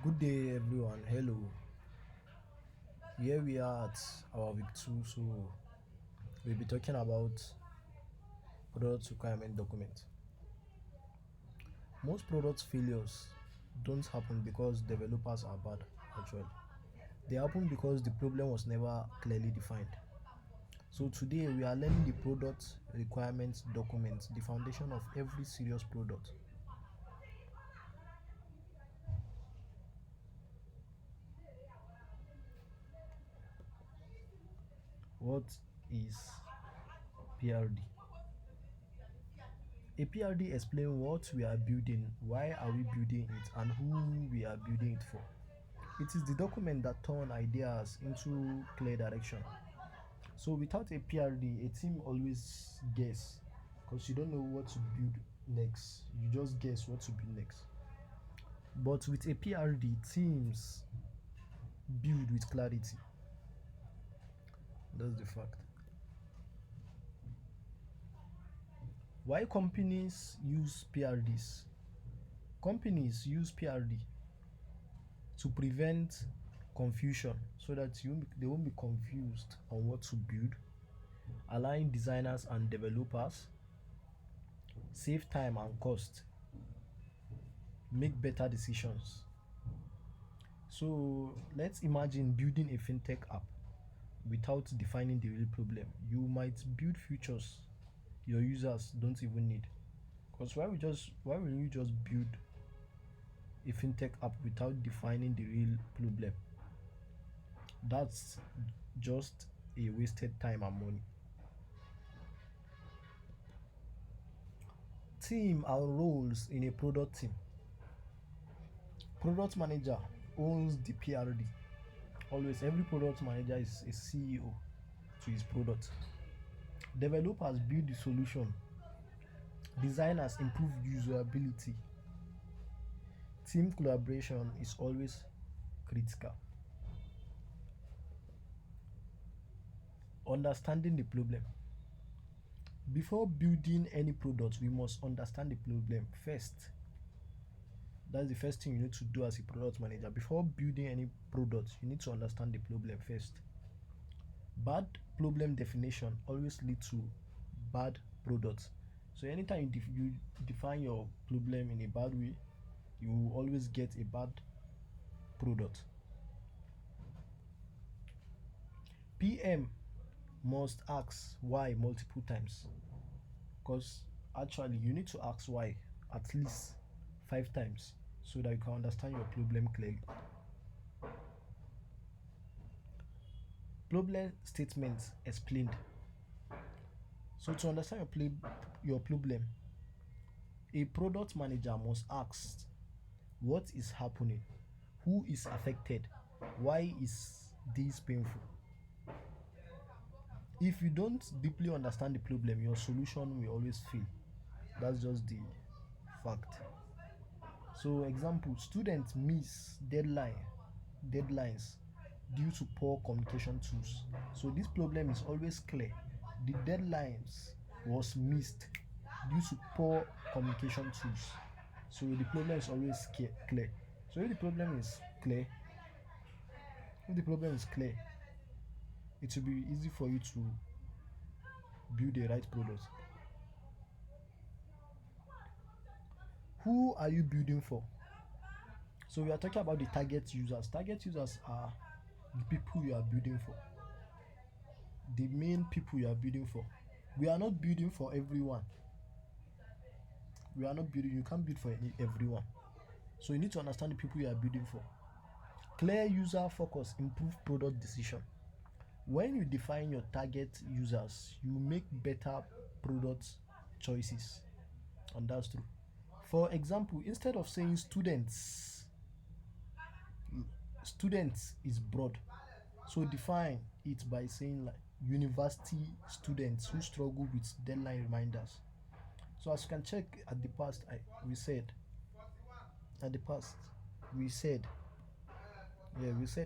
Good day, everyone. Hello. Here we are at our week two. So we'll be talking about product requirement document. Most product failures don't happen because developers are bad. Actually, they happen because the problem was never clearly defined. So today we are learning the product requirements document, the foundation of every serious product. What is PRD? A PRD explains what we are building, why are we building it, and who we are building it for. It is the document that turns ideas into clear direction. So without a PRD, a team always guess because you don't know what to build next. You just guess what to build next. But with a PRD, teams build with clarity. That's the fact. Why companies use PRDs? Companies use PRD to prevent confusion so that they won't be confused on what to build, allowing designers and developers save time and cost, make better decisions. So let's imagine building a fintech app without defining the real problem. You might build features your users don't even need. Because why will you just build a fintech app without defining the real problem? That's just a wasted time and money. Team and roles in a product team. Product manager owns the PRD. Always, every product manager is a CEO to his product. Developers build the solution. Designers improve usability. Team collaboration is always critical. Understanding the problem. Before building any product, we must understand the problem first. That's the first thing you need to do as a product manager. Before building any product, you need to understand the problem first. Bad problem definition always leads to bad products. So anytime you define your problem in a bad way, you will always get a bad product. PM must ask why multiple times, because actually you need to ask why at least 5 times so that you can understand your problem clearly. Problem statements explained. So to understand your problem, a product manager must ask what is happening, who is affected, why is this painful. If you don't deeply understand the problem, your solution will always fail. That's just the fact. So example, students miss deadlines due to poor communication tools. So this problem is always clear. The deadlines was missed due to poor communication tools. So the problem is always clear. So if the problem is clear, it will be easy for you to build the right product. Who are you building for? So we are talking about the target users. Target users are the people you are building for. The main people you are building for. We are not building for everyone. You can't build for everyone. So you need to understand the people you are building for. Clear user focus, improve product decision. When you define your target users, you make better product choices. And that's true. For example, instead of saying students is broad. So define it by saying like university students who struggle with deadline reminders. So as you can check at the past, we said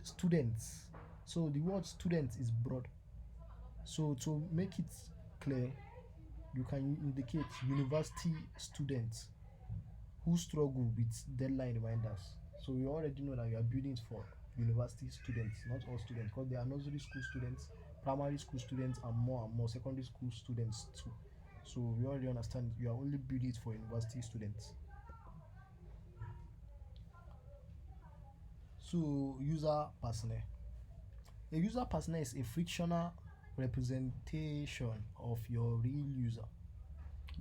students. So the word student is broad. So to make it clear, you can indicate university students who struggle with deadline reminders. So we already know that you are building it for university students, not all students, because there are nursery school students, primary school students, and more secondary school students too. So we already understand you are only building it for university students. So user personnel. A user personnel is a frictional representation of your real user.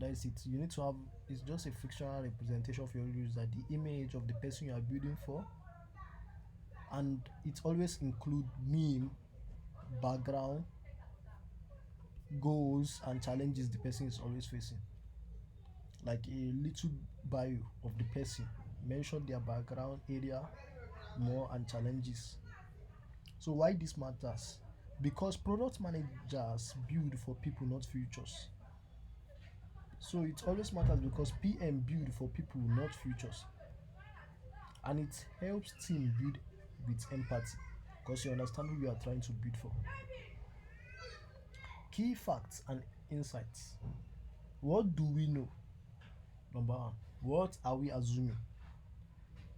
That is it. You need to have, it's just a frictional representation of your user, the image of the person you are building for, and it always include name, background, goals, and challenges the person is always facing. Like a little bio of the person, mention their background area more and challenges. So why this matters? Because product managers build for people, not futures. So it always matters because PM build for people, not futures. And it helps team build with empathy because you understand who you are trying to build for. Key facts and insights. What do we know? Number one, what are we assuming?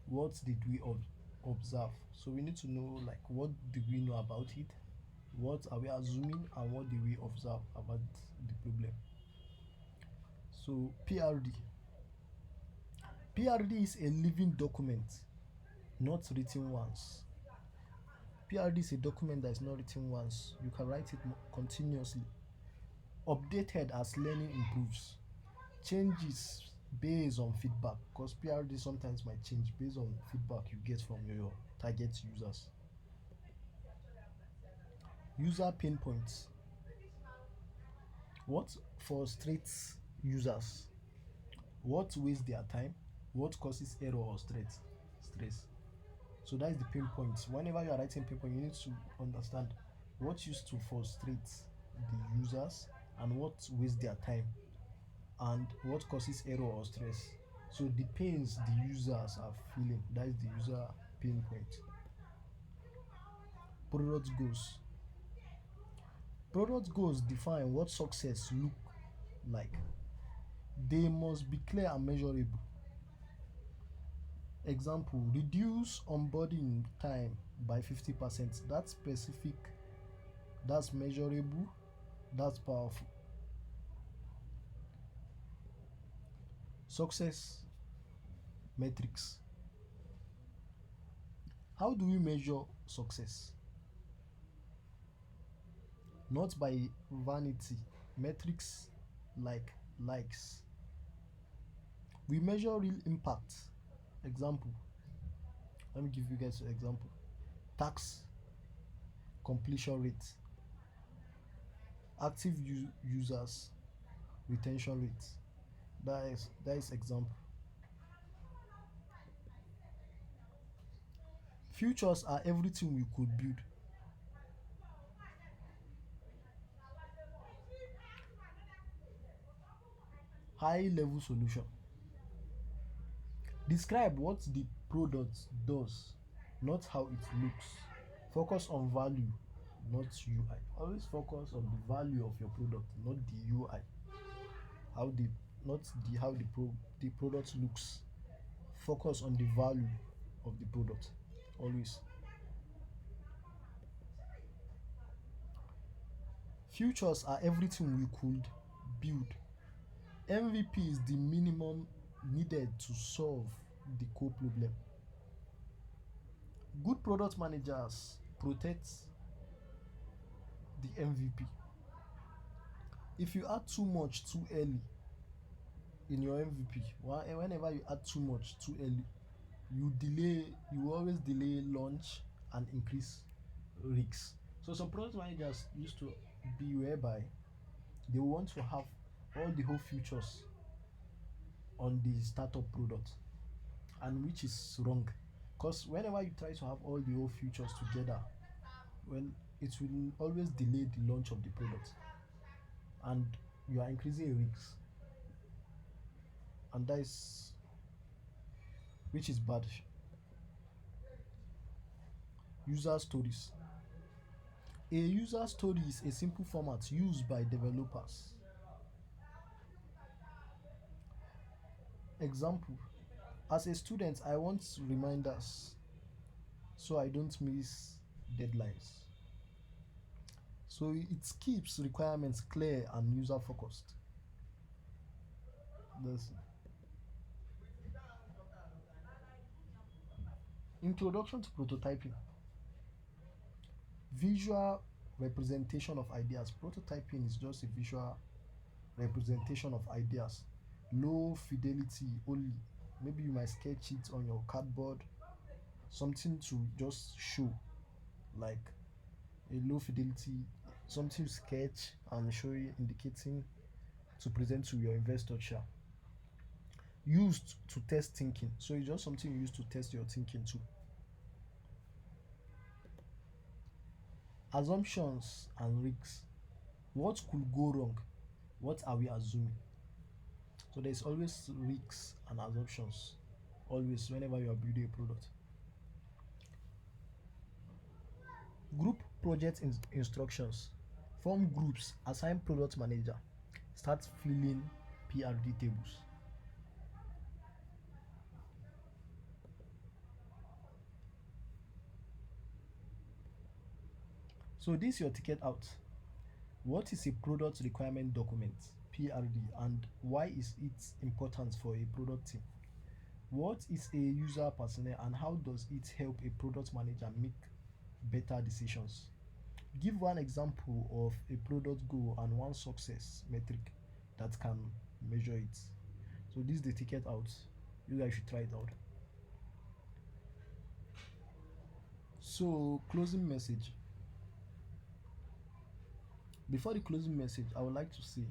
What did we observe? So we need to know, like, what do we know about it? What are we assuming, and what do we observe about the problem? So PRD. PRD is a living document, not written once. PRD is a document that is not written once. You can write it continuously. Updated as learning improves. Changes based on feedback, because PRD sometimes might change based on feedback you get from your target users. User pain points. What frustrates users? What wastes their time? What causes error or stress? So that is the pain points. Whenever you are writing paper, you need to understand what used to frustrate the users and what wastes their time and what causes error or stress. So the pains the users are feeling, that is the user pain point. Product goals. Product goals define what success look like. They must be clear and measurable. Example, reduce onboarding time by 50%. That's specific, that's measurable, that's powerful. Success metrics. How do we measure success? Not by vanity. Metrics like likes. We measure real impact. Example. Let me give you guys an example. Tax completion rate. Active users retention rate. That is example. Futures are everything we could build. High level solution. Describe what the product does, not how it looks. Focus on value, not UI. Always focus on the value of your product, not the UI. How the not the how the product looks. Focus on the value of the product. Always. Futures are everything we could build. MVP is the minimum needed to solve the core problem. Good product managers protect the MVP. If you add too much too early in your MVP, whenever you add too much too early, you always delay launch and increase risks. So some product managers used to be whereby they want to have all the whole features on the startup product, and which is wrong, because whenever you try to have all the whole features together, well, it will always delay the launch of the product and you are increasing risks, and that is which is bad. User stories. A user story is a simple format used by developers. Example, As a student, I want reminders so I don't miss deadlines. So it keeps requirements clear and user focused. That's introduction to prototyping. Visual representation of ideas. Prototyping is just a visual representation of ideas. Low fidelity only. Maybe you might sketch it on your cardboard, something to just show, like a low fidelity, something to sketch and show you, indicating to present to your investor share. Used to test thinking. So it's just something you use to test your thinking too. Assumptions and risks. What could go wrong? What are we assuming? So there's always risks and assumptions. Always, whenever you are building a product. Group project instructions. Form groups, assign product manager, start filling PRD tables. So this is your ticket out. What is a product requirement document, PRD, and why is it important for a product team? What is a user personnel and how does it help a product manager make better decisions? Give one example of a product goal and one success metric that can measure it. So this is the ticket out. You guys should try it out. So closing message. Before the closing message, I would like to say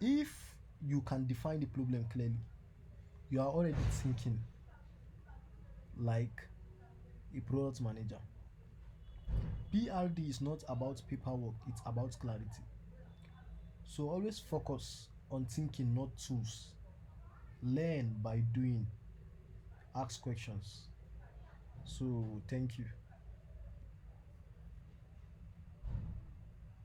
if you can define the problem clearly, you are already thinking like a product manager. PRD is not about paperwork, it's about clarity. So always focus on thinking, not tools. Learn by doing, ask questions. So thank you.